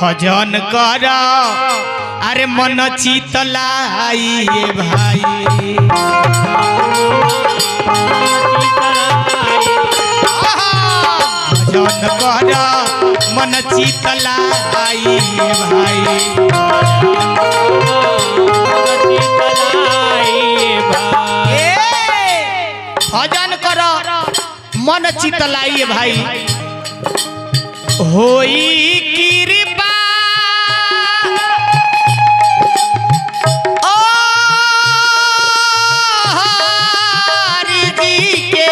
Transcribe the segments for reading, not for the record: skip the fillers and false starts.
भजन कर अरे मन चितलाई भाई भजन कर मन चितलाई भाई भजन कर मन चितलाई भाई होई कृपा ओ हरि जी के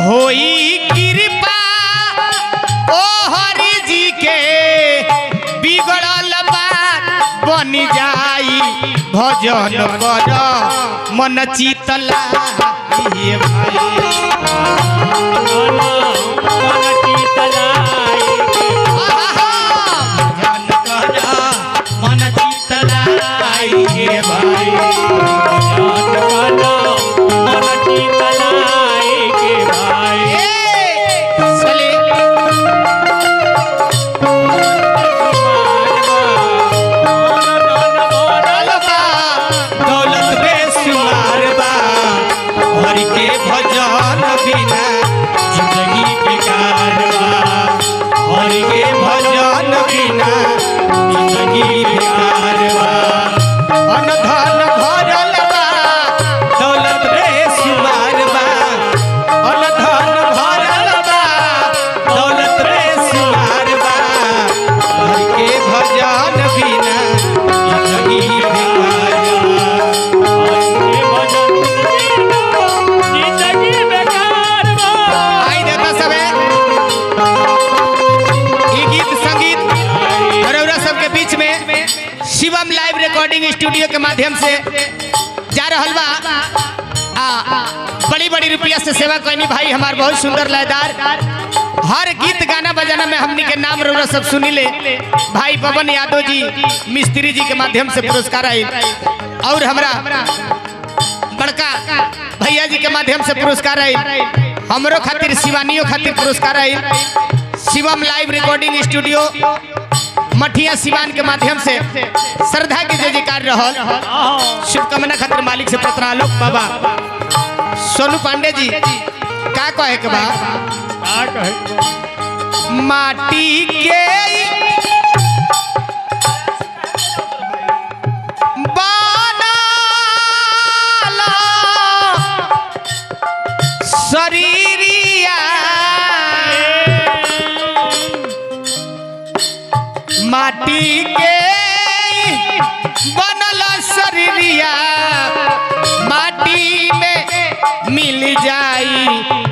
होई कृपा ओ हरि जी के बिगड़ल बात बन जाई भजन कर मन चितलाई भाई शिवम लाइव रिकॉर्डिंग स्टूडियो के माध्यम से जा रहल बा बड़ी बड़ी रुपया से सेवा करनी भाई हमार बहुत सुंदर लयदार हर गीत गाना बजाना में हमनी के नाम रौरा सब सुनी ले भाई पवन यादव जी मिस्त्री जी के माध्यम से पुरस्कार आई और हमरा बड़का भैया जी के माध्यम से पुरस्कार आई हमरो खातिर शिवानियों खातिर पुरस्कार आई शिवम लाइव रिकॉर्डिंग स्टूडियो मठिया सिवान के माध्यम से श्रद्धा के जयकार रहल शुभकामना खातिर मालिक से पत्र आलोक बाबा सोनू पांडे जी का कहे के बा माटी के बनाला शरीरिया माटी के बनल शरीरिया माटी में मिल जाई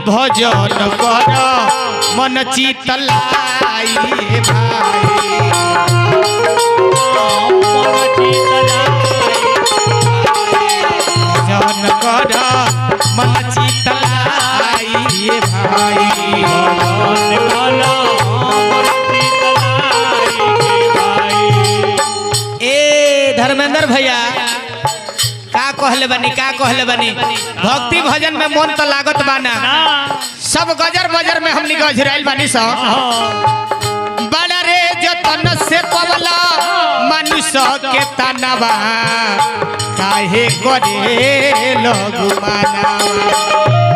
भजन कर मन चितलाई भाई भजन कर मन चितलाई भाई धर्मेंद्र भैया का कहले बनी भक्ति भजन में मन तो लागत बाना सब गजर बजर में हमनी गजराइल बानी सब बड़ा रे जतन से पवला मनुष्य के तनवा काहे करे लोग माना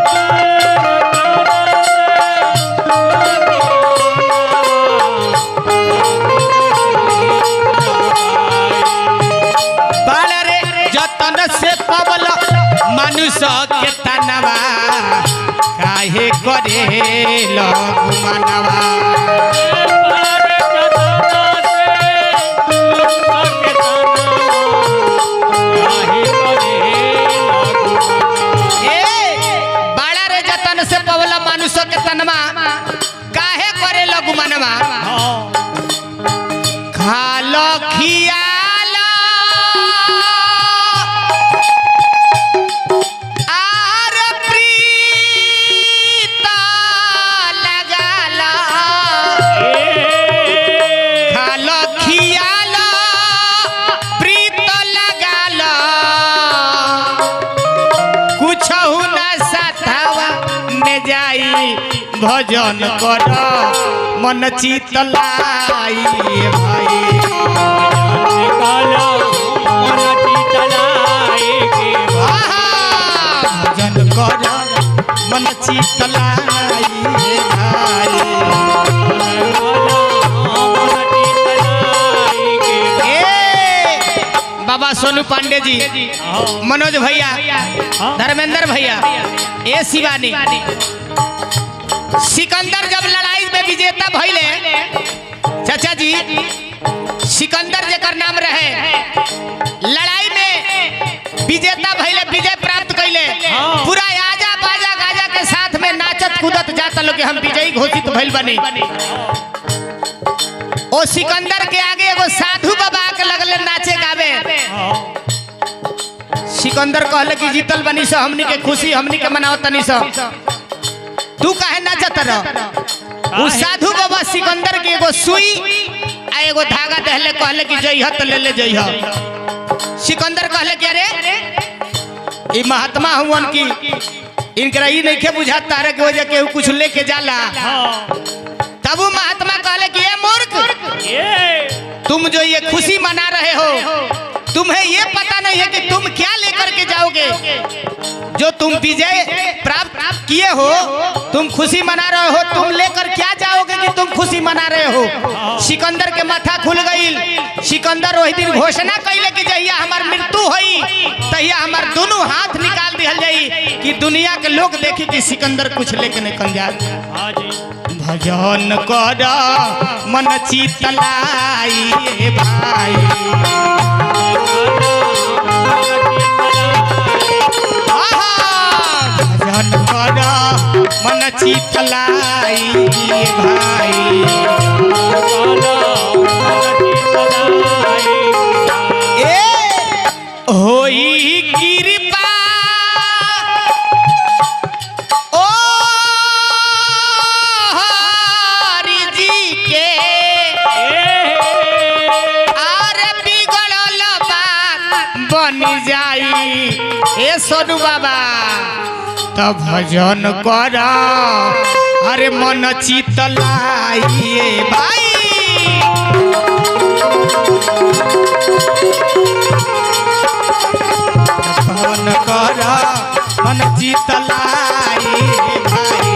से पवल मनुष्य के तनवा काहे करे लोग मनवा बड़ा रे जतन से पवल मनुष्य के तनवा काहे करे लोग मनवा खालो खिया भजन कर मन चितलाई भाई भजन कर मन चितलाई भाई बाबा सोनू पांडे जी, मनोज भैया, धर्मेंद्र भैया, ए शिवानी, सिकंदर जब लड़ाई में विजेता भइले चाचा जी, सिकंदर जेकर नाम रहे लड़ाई में विजेता भइले, विजय प्राप्त कइले, पूरा आजा बाजा गाजा के साथ में नाचत कूदत जाता लोग हम विजयी घोषित भइल बनी। ओ सिकंदर के आगे एगो साधु बाबा के लगले नाचे गावे। सिकंदर कहले कि जीतल बनी से हमनी के खुशी हमनी के मनाओ तनी से, तू काहे नाचत रह? उ साधु बाबा सिकंदर के एगो सुई आ एगो धागा देहले, कहले कि जइह त ले ले जइह। सिकंदर कहले कि अरे ई महात्मा हुवन की इनकरा ई नइखे बुझाता रे कि वजह केहू कुछ लेके जाला। तब वो महात्मा कहले कि ये मूर्ख, तुम जो ये खुशी मना रहे हो, तुम्हें ये पता नहीं है कि तुम क्या लेकर के जाओगे। जो तुम विजय प्राप्त किए हो, तुम खुशी मना रहे हो, तुम लेकर क्या जाओगे कि तुम खुशी मना रहे हो। सिकंदर के माथा खुल गई। सिकंदर वही दिन घोषणा कैले कि जहिया हमार मृत्यु होई तहिया हमार दोनों हाथ निकाल दिहल जाई कि दुनिया के लोग देखी कि सिकंदर कुछ लेके नहीं कंगाल। भजन कर मन चितलाई भाई भजन कर मन चितलाई भाई ए होई कृपा ए सोनू बाबा तो भजन कर अरे मन चितलाई भाई भजन कर मन चितलाई भाई